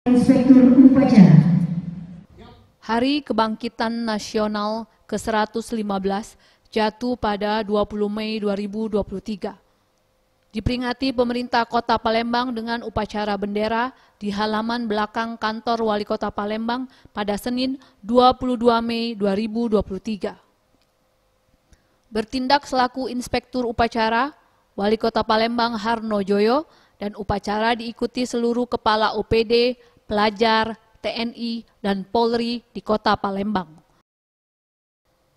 Inspektur Upacara. Hari Kebangkitan Nasional ke-115 jatuh pada 20 Mei 2023. Diperingati pemerintah Kota Palembang dengan upacara bendera di halaman belakang kantor Wali Kota Palembang pada Senin 22 Mei 2023. Bertindak selaku Inspektur Upacara, Wali Kota Palembang Harno Joyo, dan upacara diikuti seluruh kepala OPD, pelajar, TNI, dan Polri di Kota Palembang.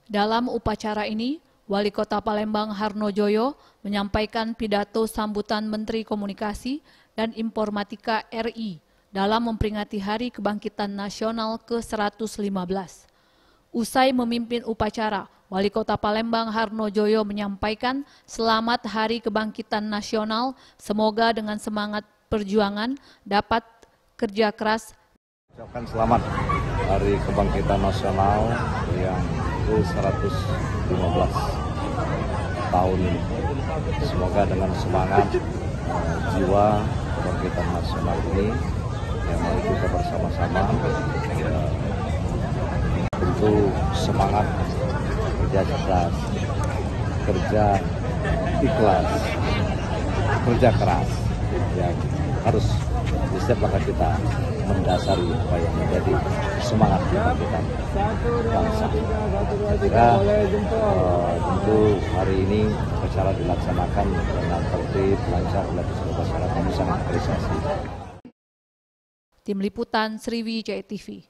Dalam upacara ini, Wali Kota Palembang Harno Joyo menyampaikan pidato sambutan Menteri Komunikasi dan Informatika RI dalam memperingati Hari Kebangkitan Nasional ke-115. Usai memimpin upacara, Wali Kota Palembang Harno Joyo menyampaikan selamat Hari Kebangkitan Nasional, semoga dengan semangat perjuangan dapat kerja keras. Ucapkan selamat Hari Kebangkitan Nasional yang ke-115 tahun ini. Semoga dengan semangat jiwa kebangkitan nasional ini yang mari kita bersama-sama tentu semangat kerja cerdas, kerja ikhlas, kerja keras yang harus di setiap langkah kita mendasari apa yang menjadi semangat kebangkitan bangsa. Saya tentu hari ini acara dilaksanakan dengan tertib, lancar, oleh seluruh masyarakat, kami sangat apresiasi. Tim Liputan Sriwijaya TV.